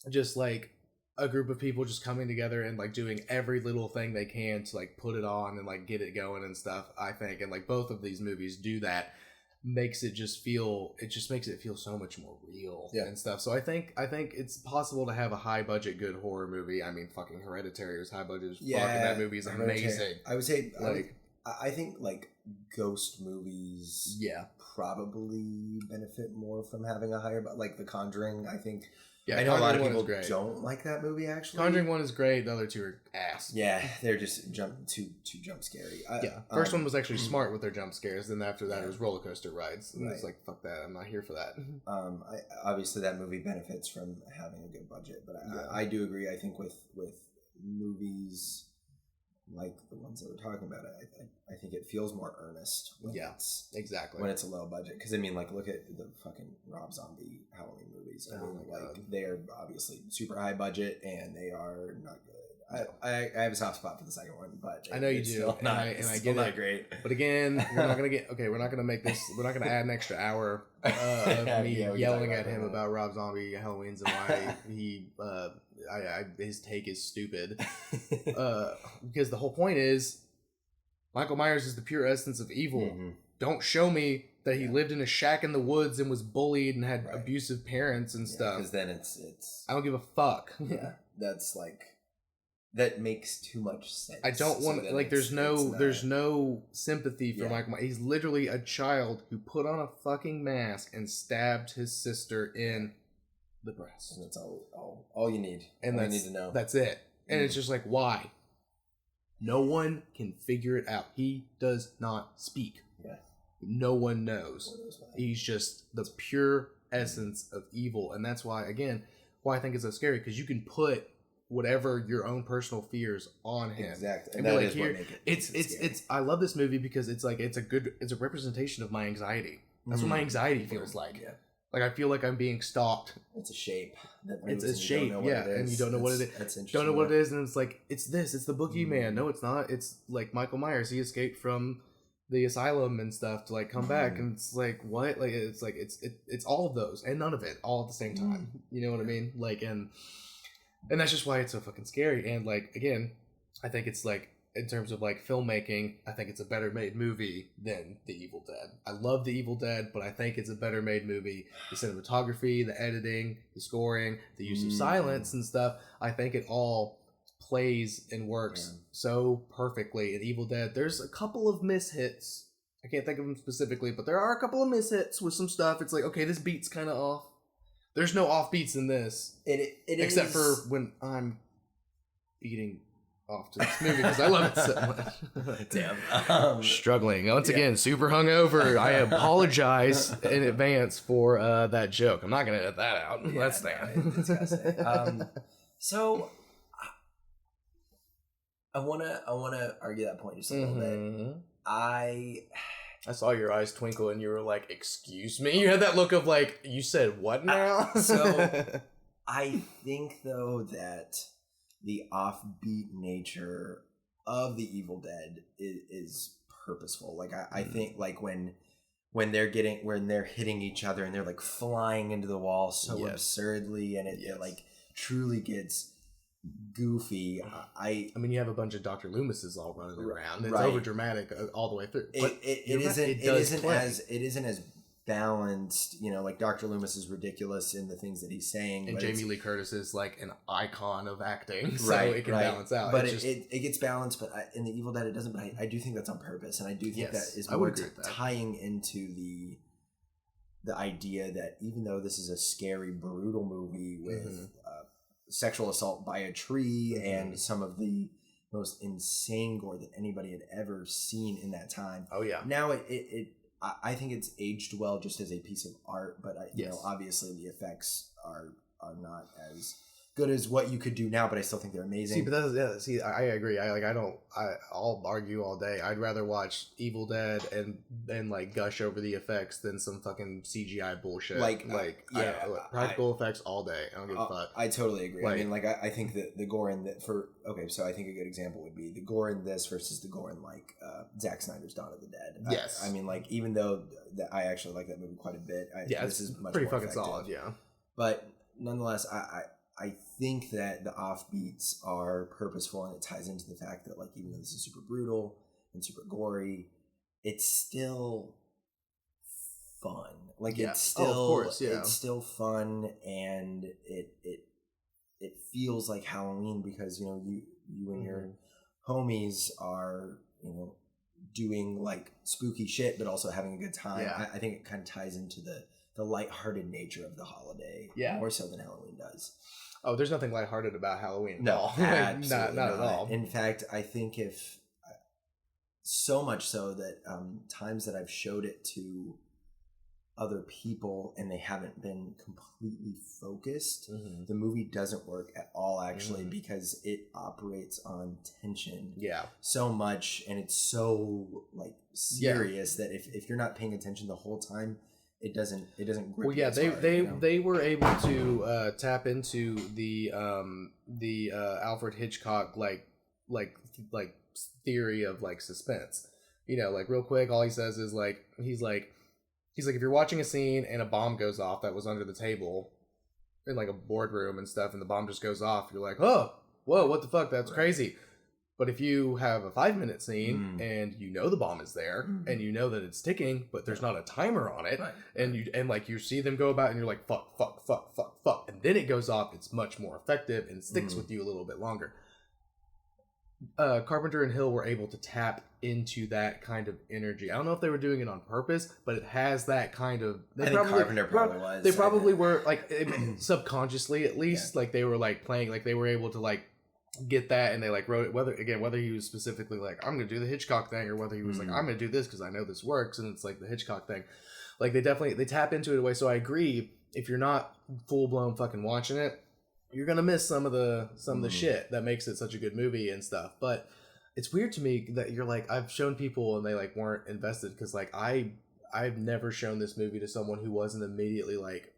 just like a group of people just coming together and like doing every little thing they can to like put it on and like get it going and stuff. I think, and like both of these movies do that. Makes it just makes it feel so much more real and stuff. So I think it's possible to have a high budget good horror movie. I mean, fucking Hereditary was high budget as fuck, and that movie is amazing. I would say like I think like ghost movies probably benefit more from having a higher, but like The Conjuring, I think. Yeah, I know a lot of people don't like that movie. Actually, Conjuring 1 is great. The other two are ass. Yeah, they're just too jump scary. First one was actually smart with their jump scares. Then after that, it was roller coaster rides. And it's like, fuck that. I'm not here for that. Obviously, that movie benefits from having a good budget, but I do agree. I think with movies like the ones that we're talking about, I think it feels more earnest when when it's a low budget. Because I mean, like, look at the fucking Rob Zombie Halloween movies. I mean, like they're obviously super high budget and they are not good. I have a soft spot for the second one, but I know you do, and I get not it. Great. But again, we're not gonna make this. We're not gonna add an extra hour of me yelling at him about Rob Zombie Halloween's and why he. His take is stupid. Because the whole point is, Michael Myers is the pure essence of evil. Mm-hmm. Don't show me that he lived in a shack in the woods and was bullied and had abusive parents and stuff. Because then it's. I don't give a fuck. Yeah, that's like. That makes too much sense. I don't want to, like, there's no sympathy for Michael Myers. He's literally a child who put on a fucking mask and stabbed his sister in the breast. And that's all you need. And all you need to know. That's it. And it's just like, why? No one can figure it out. He does not speak. Yeah. No one knows. He's just the pure essence of evil. And that's why, again, why I think it's so scary, because you can put whatever your own personal fears on him. Exactly. And that is what makes it it's I love this movie because it's like it's a representation of my anxiety. That's what my anxiety feels like. Yeah. Like I feel like I'm being stalked. It's a shape. It's a shape, and you don't know what it is. That's interesting. Don't know what it is, and it's like it's the boogeyman. No, it's not. It's like Michael Myers. He escaped from the asylum and stuff to like come back, and it's like what? Like it's like it's all of those and none of it all at the same time. You know what I mean? Like and that's just why it's so fucking scary. And like again, I think it's like in terms of like filmmaking, I think it's a better made movie than The Evil Dead. I love The Evil Dead, but I think it's a better made movie. The cinematography, the editing, the scoring, the use of silence and stuff, I think it all plays and works so perfectly in Evil Dead. There's a couple of mishits. I can't think of them specifically, but there are a couple of mishits with some stuff. It's like, okay, this beat's kind of off. There's no off beats in this. Except for when I'm beating off to this movie because I love it so much. Damn. Struggling. Once again, super hungover. I apologize in advance for that joke. I'm not going to edit that out. Yeah, Let's stand. So I want to argue that point just a little bit. I saw your eyes twinkle and you were like, excuse me? You had that look of like, you said what now? So I think though that the offbeat nature of The Evil Dead is purposeful. Like I think like when they're hitting each other and they're like flying into the wall so absurdly and it like truly gets goofy. I mean, you have a bunch of Dr. Loomises all running around. It's over dramatic all the way through. But it isn't as balanced. You know, like Dr. Loomis is ridiculous in the things that he's saying, And but Jamie Lee Curtis is like an icon of acting, so right, it can right. balance out. But It's it gets balanced. But in the Evil Dead, it doesn't. But I do think that's on purpose, and I do think Yes, that is I would more agree with that. tying into the idea that even though this is a scary, brutal movie with sexual assault by a tree and some of the most insane gore that anybody had ever seen in that time. Oh yeah. Now I think it's aged well just as a piece of art, but you know, obviously the effects are not as good as what you could do now, but I still think they're amazing. See, but I agree. I'll argue all day. I'd rather watch Evil Dead and like gush over the effects than some fucking CGI bullshit. Practical effects all day. I don't give a fuck. I totally agree. I mean, like I think that the gore in that so I think a good example would be the gore in this versus the gore in like Zack Snyder's Dawn of the Dead. Yes. I mean, like even though I actually like that movie quite a bit. This is much pretty more fucking effective. solid. Yeah. But nonetheless, I think that the offbeats are purposeful, and it ties into the fact that like even though this is super brutal and super gory, it's still fun. Like it's still, of course, yeah. It's still fun, and it feels like Halloween because you know you and your homies are doing like spooky shit, but also having a good time. Yeah. I think it kind of ties into the lighthearted nature of the holiday, more so than Halloween does. Oh, there's nothing lighthearted about Halloween. No, absolutely not at all. In fact, I think if so much so that times that I've showed it to other people and they haven't been completely focused, the movie doesn't work at all actually because it operates on tension so much, and it's so like serious that if you're not paying attention the whole time, it doesn't grip. Well, yeah, they were able to tap into the Alfred Hitchcock like theory of like suspense. You know, like real quick, all he says is like he's like if you're watching a scene and a bomb goes off that was under the table in like a boardroom and stuff, and the bomb just goes off, you're like, oh, whoa, what the fuck? That's crazy. But if you have a 5-minute scene and you know the bomb is there and you know that it's ticking, but there's not a timer on it, and you see them go about and you're like fuck, and then it goes off, it's much more effective and sticks with you a little bit longer. Carpenter and Hill were able to tap into that kind of energy. I don't know if they were doing it on purpose, but it has that kind of. I think Carpenter probably was. They probably were like subconsciously at least, like they were like playing, like they were able to like get that, and they like wrote it, whether he was specifically like I'm gonna do the Hitchcock thing, or whether he was like I'm gonna do this because I know this works, and it's like the Hitchcock thing. Like they tap into it in a way. So I agree, if you're not full blown fucking watching it, you're gonna miss some of the shit that makes it such a good movie and stuff. But it's weird to me that you're like, I've shown people and they like weren't invested, because like I've never shown this movie to someone who wasn't immediately like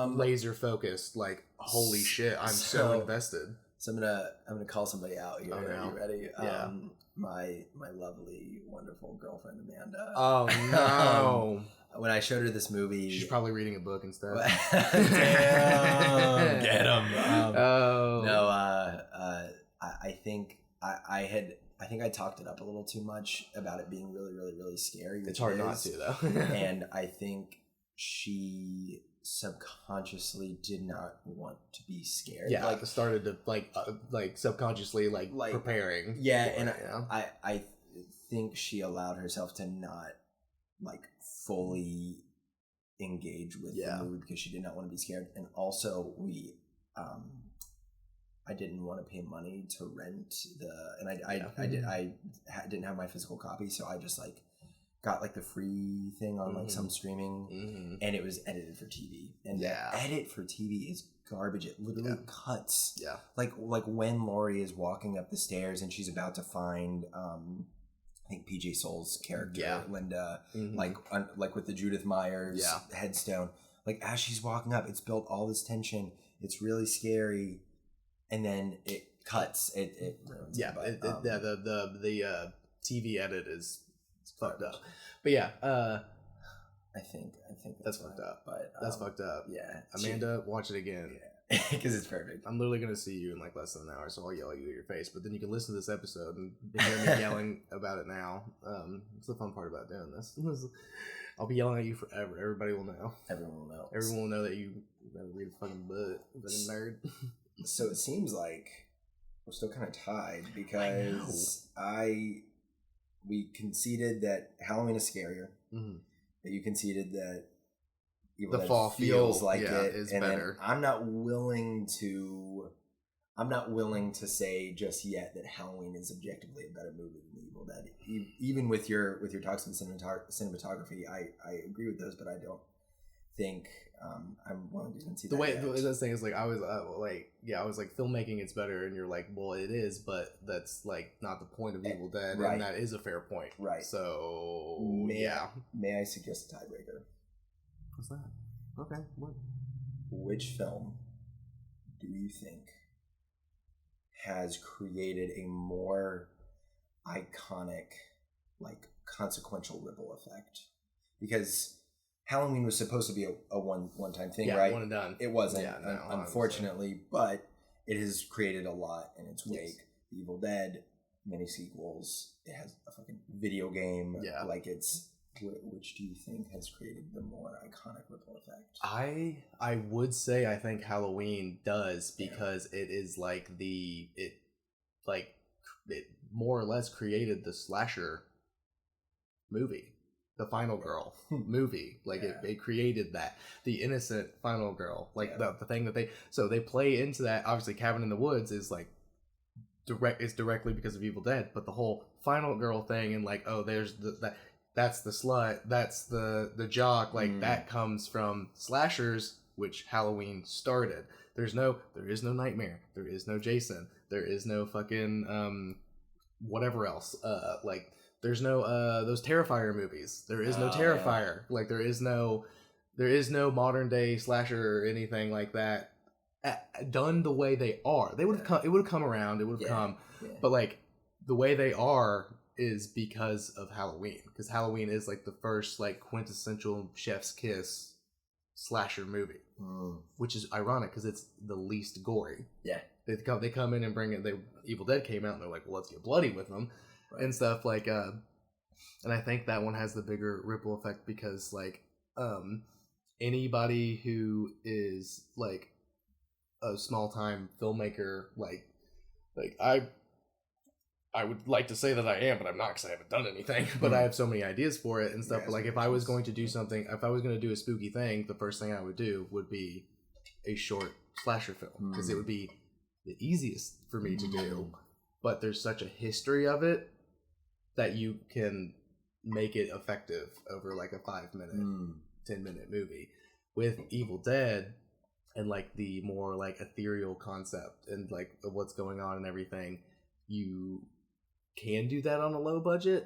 laser focused, like holy shit, I'm so invested. So I'm gonna call somebody out here. Are you ready? Yeah. My lovely, wonderful girlfriend Amanda. Oh no. When I showed her this movie, she's probably reading a book instead. Damn, get him. No, I think I talked it up a little too much about it being really, really, really scary. It's hard not to though. And I think she subconsciously did not want to be scared. Yeah, like started to like subconsciously like preparing. Yeah, and I think she allowed herself to not like fully engage with the movie because she did not want to be scared. And also I didn't want to pay money to rent I didn't have my physical copy, so I just like got like the free thing on like some streaming, and it was edited for TV, and the edit for TV is garbage. It literally cuts. Yeah, like when Laurie is walking up the stairs and she's about to find I think PJ Soul's character Linda, like with the Judith Myers headstone. Like as she's walking up, it's built all this tension. It's really scary, and then it cuts. It ruins it. But, the TV edit is fucked up. But yeah, I think that's fucked up. But that's fucked up. Yeah, Amanda, watch it again. Because it's perfect. I'm literally gonna see you in like less than an hour, so I'll yell at you in your face. But then you can listen to this episode and hear me yelling about it now. It's the fun part about doing this. I'll be yelling at you forever. Everybody will know. Everyone will know. Everyone will know that you better read a fucking book. You fucking nerd. So it seems like we're still kind of tied because we conceded that Halloween is scarier. Mm-hmm. But you conceded that the fall feels like it is and better. I'm not willing to say just yet that Halloween is objectively a better movie than Evil Dead. Even with your talks on cinematography, I agree with those, but I don't think I'm willing to concede the that way yet. the thing is, like, I was like filmmaking it's better, and you're like, well, it is, but that's like not the point of Evil Dead, right. And that is a fair point, right? So may I suggest a tiebreaker? What's that? Okay, what? Which film do you think has created a more iconic, like, consequential ripple effect? Because Halloween was supposed to be a one-time thing, right? One and done. It wasn't, unfortunately, but it has created a lot in its wake. Yes. Evil Dead, many sequels. It has a fucking video game. Yeah. Like, it's... Which do you think has created the more iconic ripple effect? I would say I think Halloween does, because it is like it more or less created the slasher movie, the Final Girl movie. Like it created that, the innocent Final Girl, like the thing that they play into that. Obviously, Cabin in the Woods is like directly because of Evil Dead, but the whole Final Girl thing and like, oh, there's that's the slut, that's the jock, like that comes from slashers, which Halloween started. There is no Nightmare, there is no Jason, there is no fucking whatever else, like there's no those Terrifier movies, there is no Terrifier, like there is no modern day slasher or anything like that done the way they are. They would have come, it would have come around, it would have come, but like the way they are is because of Halloween, because Halloween is like the first like quintessential chef's kiss slasher movie, which is ironic because it's the least gory. Yeah, they come in and bring it. Evil Dead came out and they're like, well, let's get bloody with them, and stuff like. And I think that one has the bigger ripple effect because like anybody who is like a small time filmmaker, like I would like to say that I am, but I'm not because I haven't done anything. But I have so many ideas for it and stuff. But like, if I was going to do something, if I was going to do a spooky thing, the first thing I would do would be a short slasher film, because it would be the easiest for me to do. But there's such a history of it that you can make it effective over like a 5-minute, 10-minute movie. With Evil Dead and like the more like ethereal concept and like of what's going on and everything, you can do that on a low budget,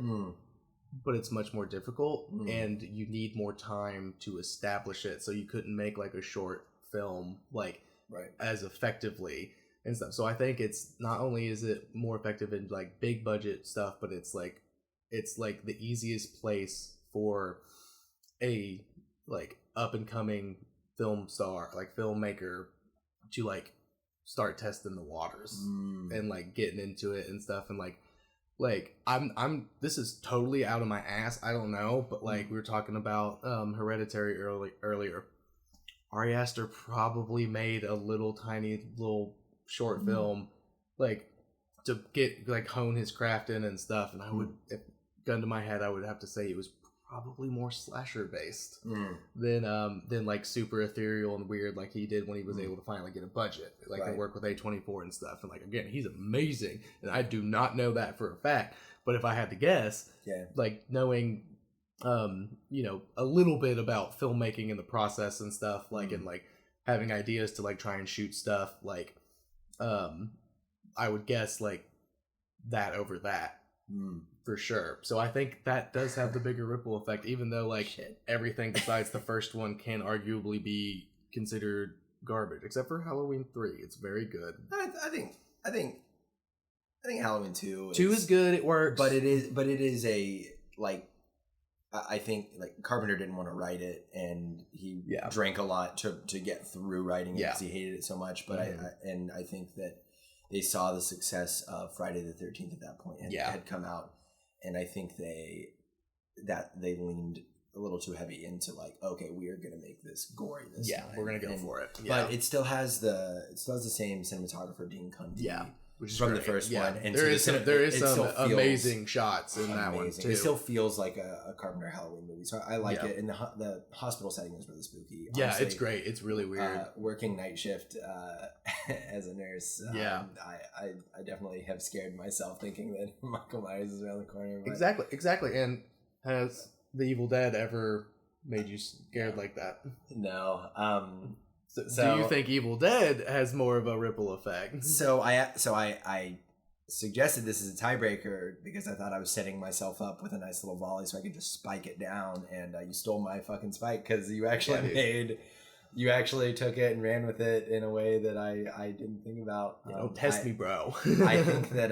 but it's much more difficult, and you need more time to establish it. So you couldn't make like a short film like as effectively and stuff. So I think it's not only is it more effective in like big budget stuff, but it's like the easiest place for a like up and coming film star, like filmmaker, to like start testing the waters and like getting into it and stuff. And like I'm this is totally out of my ass, I don't know, but like we were talking about Hereditary earlier. Ari Aster probably made a tiny little short film like to get like hone his craft in and stuff, and I would, if gun to my head, I would have to say it was probably more slasher based than like super ethereal and weird like he did when he was able to finally get a budget, like and work with A24 and stuff. And like, again, he's amazing, and I do not know that for a fact, but if I had to guess, like knowing a little bit about filmmaking and the process and stuff, like and like having ideas to like try and shoot stuff, like I would guess like that over that. For sure. So I think that does have the bigger ripple effect, even though like everything besides the first one can arguably be considered garbage, except for Halloween 3. It's very good. I think Halloween 2 is good. It works, but it is a like. I think like Carpenter didn't want to write it, and he drank a lot to get through writing it because he hated it so much. But I think that they saw the success of Friday the 13th at that point and had come out. And I think they leaned a little too heavy into like, okay, we are gonna make this gory this time. we're gonna go for it. Yeah. But it still has the same cinematographer, Dean Cundy. Which is from great. the first one. And there so is some amazing shots in that one too. It still feels like a Carpenter Halloween movie, so I like it. And the hospital setting is really spooky. Yeah, honestly. it's great. It's really weird. Working night shift as a nurse. I definitely have scared myself thinking that Michael Myers is around the corner. But... Exactly. And has The Evil Dead ever made you scared like that? No. So do you think Evil Dead has more of a ripple effect? So I suggested this as a tiebreaker because I thought I was setting myself up with a nice little volley so I could just spike it down, and you stole my fucking spike because you actually took it and ran with it in a way that I didn't think about. Don't test me, bro. I think that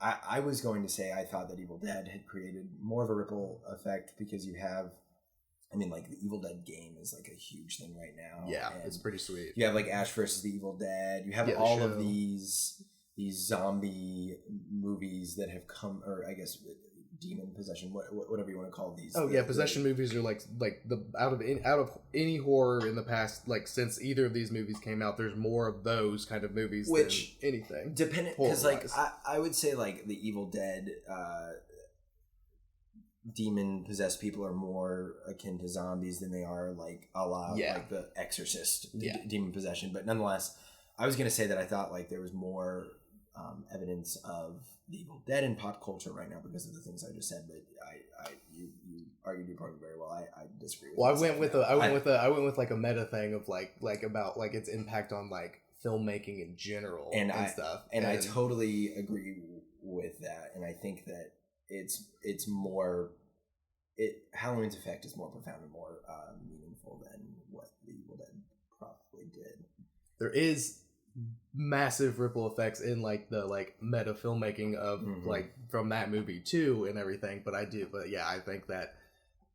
I was going to say I thought that Evil Dead had created more of a ripple effect because you have. I mean, like, the Evil Dead game is, like, a huge thing right now. Yeah, it's pretty sweet. You have, like, Ash versus the Evil Dead. You have all of these zombie movies that have come, or I guess demon possession, whatever you want to call these. Oh, possession movies are, like the out of any horror in the past, like, since either of these movies came out, there's more of those kind of movies than anything. Dependent, because, like, I would say, like, the Evil Dead... demon possessed people are more akin to zombies than they are like a la like the Exorcist demon possession. But nonetheless, I was gonna say that I thought like there was more evidence of the Evil Dead in pop culture right now because of the things I just said. But you argued your point very well. I disagree with. Well, I went with like a meta thing of like about like its impact on like filmmaking in general and stuff. And I totally agree with that. And I think that it's more Halloween's effect is more profound and more meaningful than what the Evil Dead probably did. There is massive ripple effects in like the like meta filmmaking of like from that movie too and everything, but I think that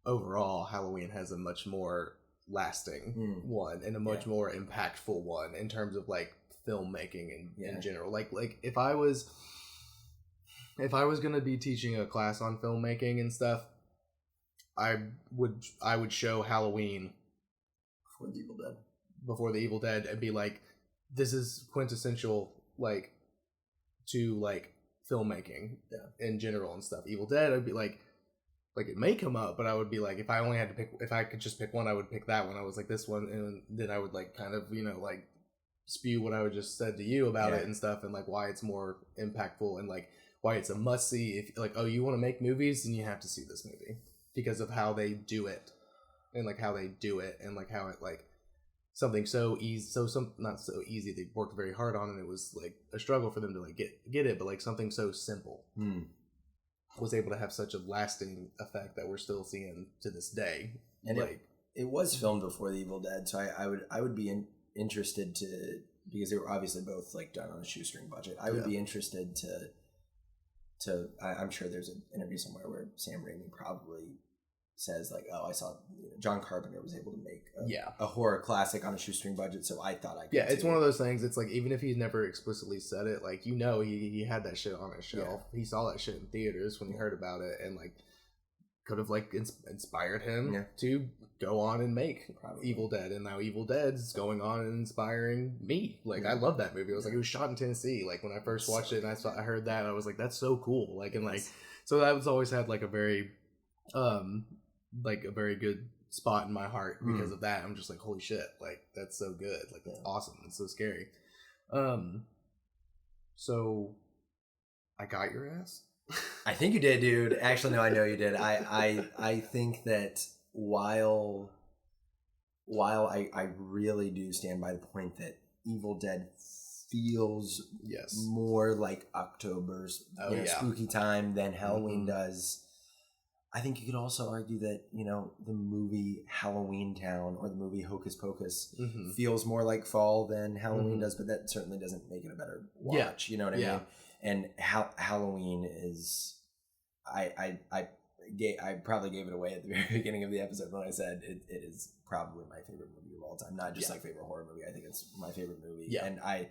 overall Halloween has a much more lasting one and a much more impactful one in terms of like filmmaking in general. Like if I was going to be teaching a class on filmmaking and stuff, I would show Halloween before the Evil Dead and be like, this is quintessential like to like filmmaking in general and stuff. Evil Dead, I'd be like it may come up, but I would be like, if I could just pick one, I would pick that one. I was like this one, and then I would like kind of like spew what I would just said to you about it and stuff, and like why it's more impactful and like why it's a must see. If like, oh, you want to make movies, then you have to see this movie because of how they do it and like how they do it and like how it like something so easy, not so easy. They worked very hard on, and it was like a struggle for them to like get it, but like something so simple was able to have such a lasting effect that we're still seeing to this day. And like it was filmed before the Evil Dead, so I would be interested to, because they were obviously both like done on a shoestring budget. I would be interested to I'm sure there's an interview somewhere where Sam Raimi probably says like, oh, I saw John Carpenter was able to make a horror classic on a shoestring budget, so I thought I could. It's one of those things. It's like, even if he's never explicitly said it, like, he had that shit on his shelf. He saw that shit in theaters when he heard about it, and like could have like inspired him to go on and make Evil Dead, and now Evil Dead's going on and inspiring me. Like I love that movie. I was like, it was shot in Tennessee. Like when I first watched it and I heard that, I was like, that's so cool. Like, and like, so that was always had like a very like a very good spot in my heart because of that. I'm just like, holy shit, like that's so good, like that's awesome, it's so scary. So I got your ass. I think you did, dude. Actually, no, I know you did. I think that while I really do stand by the point that Evil Dead feels more like October's spooky time than Halloween does, I think you could also argue that, the movie Halloween Town or the movie Hocus Pocus feels more like fall than Halloween does, but that certainly doesn't make it a better watch. You know what I mean? And Halloween is, I probably gave it away at the very beginning of the episode when I said it is probably my favorite movie of all time. Not just like favorite horror movie. I think it's my favorite movie. Yeah. And I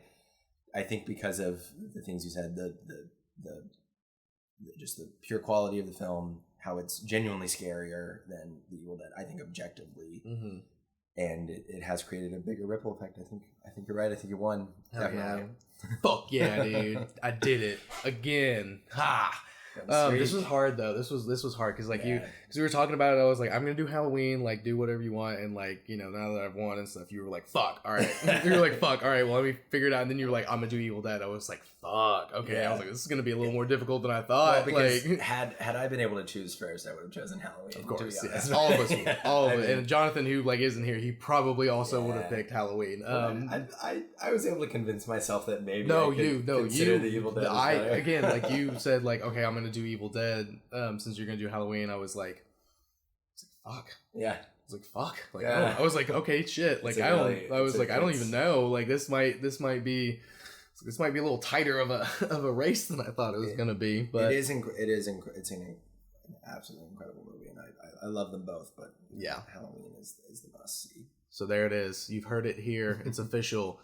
think because of the things you said, the just the pure quality of the film, how it's genuinely scarier than The Evil Dead. I think objectively, Mm-hmm. and it has created a bigger ripple effect. I think you're right. I think you won. Hell yeah. Fuck yeah, dude! I did it again. Ha! This was hard though. This was hard because like because we were talking about it. I was like, I'm gonna do Halloween, like do whatever you want, and like now that I've won and stuff, you were like, fuck, all right. You were like, fuck, all right. Well, let me figure it out. And then you were like, I'm gonna do Evil Dead. I was like, fuck, okay. Yeah. I was like, this is gonna be a little more difficult than I thought. Well, because like, had I been able to choose first, I would have chosen Halloween. of course, yes. all of us, all of it. mean, And Jonathan, who like isn't here, he probably also would have picked Halloween. I was able to convince myself that maybe consider The Evil Dead. Again, like you said, like okay, I'm gonna do Evil Dead. Since you're gonna do Halloween, I was like, fuck. Yeah. I was like, fuck. Like, Yeah. I was like, okay, shit. Like, I don't even know. Like, this might be a little tighter of a race than I thought it was gonna be. But it's an absolutely incredible movie, and I love them both. But yeah, Halloween is the must see. So there it is. You've heard it here. It's official.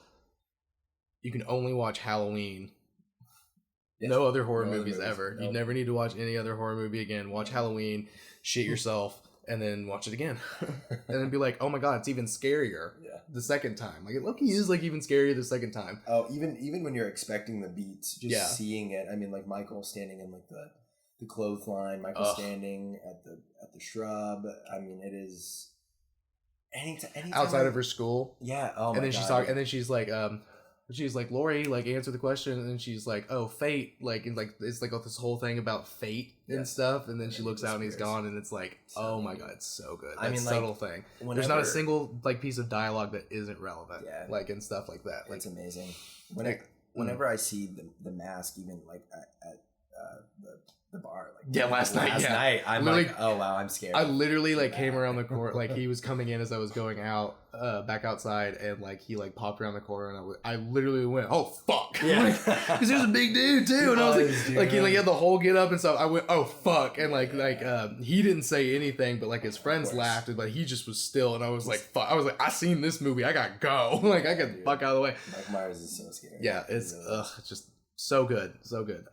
You can only watch Halloween. Yes. No other horror movies ever. Nope. You never need to watch any other horror movie again. Watch Halloween, shit yourself, and then watch it again. And then be like, oh my god, it's even scarier the second time. Like, Loki is like even scarier the second time. Oh, even when you're expecting the beats, just seeing it. I mean, like Michael standing in like the clothesline, Michael standing at the shrub. I mean, it is anytime outside of her school. Yeah. Oh my god. And then she's talking, and then she's like, Lori, like, answer the question. And then she's like, oh, fate. Like, and like, it's like this whole thing about fate and stuff. And then she looks out and he's gone. And it's like, oh my god, it's so good. That subtle thing. There's not a single like piece of dialogue that isn't relevant. Yeah. Like, and stuff like that. Like, it's amazing. Whenever I see the mask, even like at the bar, like last night, I'm like, oh wow, I'm scared. I literally like came around the corner, like he was coming in as I was going out, back outside, and like he like popped around the corner, and I literally went, oh fuck, because he was a big dude too, and I was like he had the whole get up and stuff. I went, oh fuck, and he didn't say anything, but like his friends laughed, but he just was still, and I was like, fuck, I was like, I seen this movie, I gotta go, like I got the fuck out of the way. Mike Myers is so scary. Yeah, it's just so good, so good.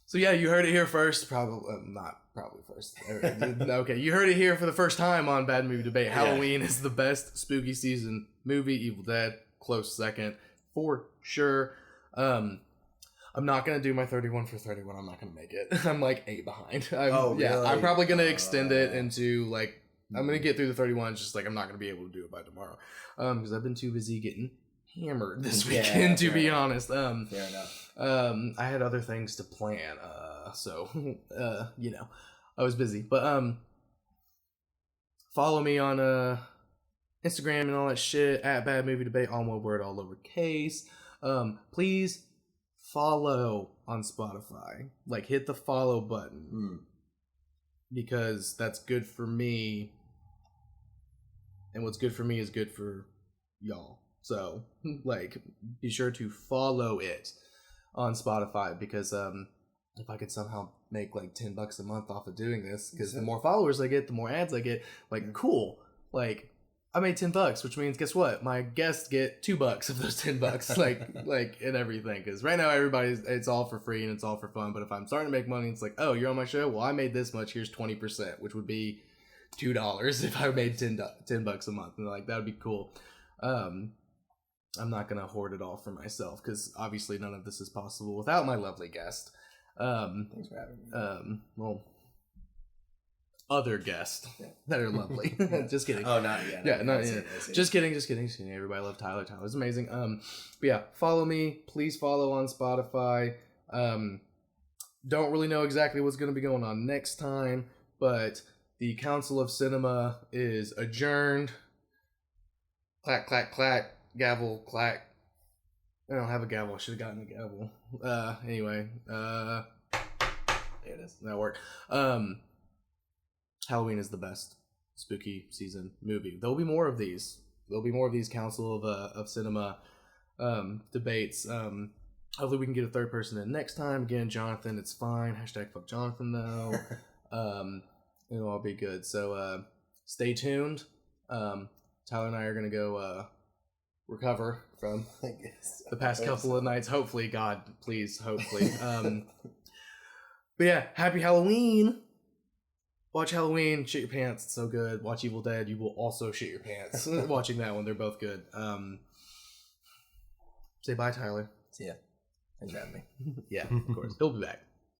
So yeah, you heard it here first. Not probably first. Okay, you heard it here for the first time on Bad Movie Debate. Halloween is the best spooky season movie. Evil Dead, close second for sure. I'm not gonna do my 31 for 31. I'm not gonna make it. I'm like 8 behind. Really? I'm probably gonna extend it into like I'm gonna get through the 31. Just like I'm not gonna be able to do it by tomorrow because I've been too busy getting hammered this weekend to be honest. Fair enough. I had other things to plan, so I was busy. But follow me on Instagram and all that shit at Bad Movie Debate, all one word, all lowercase. Please follow on Spotify. Like, hit the follow button because that's good for me, and what's good for me is good for y'all. So, like, be sure to follow it on Spotify because if I could somehow make like $10 a month off of doing this, because the more followers I get, the more ads I get. Like, cool. Like, I made $10, which means guess what? My guests get $2 of those $10, like and everything. Because right now it's all for free and it's all for fun. But if I'm starting to make money, it's like, oh, you're on my show. Well, I made this much. Here's 20%, which would be $2 if I made $10 a month. And like that would be cool. I'm not going to hoard it all for myself because obviously none of this is possible without my lovely guest. Thanks for having me. Other guests that are lovely. Just kidding. Oh, not yet. Yeah, not yet. Just kidding. Everybody loved Tyler. Tyler's amazing. But yeah, follow me. Please follow on Spotify. Don't really know exactly what's going to be going on next time, but the Council of Cinema is adjourned. Clack, clack, clack. Gavel, clack. I don't have a gavel. I should have gotten a gavel. Anyway. There it is. That worked. Halloween is the best spooky season movie. There'll be more of these. Council of Cinema debates. Hopefully we can get a third person in next time. Again, Jonathan, it's fine. #fuck Jonathan though. It'll all be good. So stay tuned. Tyler and I are gonna go recover from the past couple of nights. Hopefully, God, please, hopefully. But yeah, happy Halloween. Watch Halloween, shit your pants. It's so good. Watch Evil Dead. You will also shit your pants watching that one. They're both good. Say bye, Tyler. See ya. Thanks for having me. Yeah, of course. He'll be back.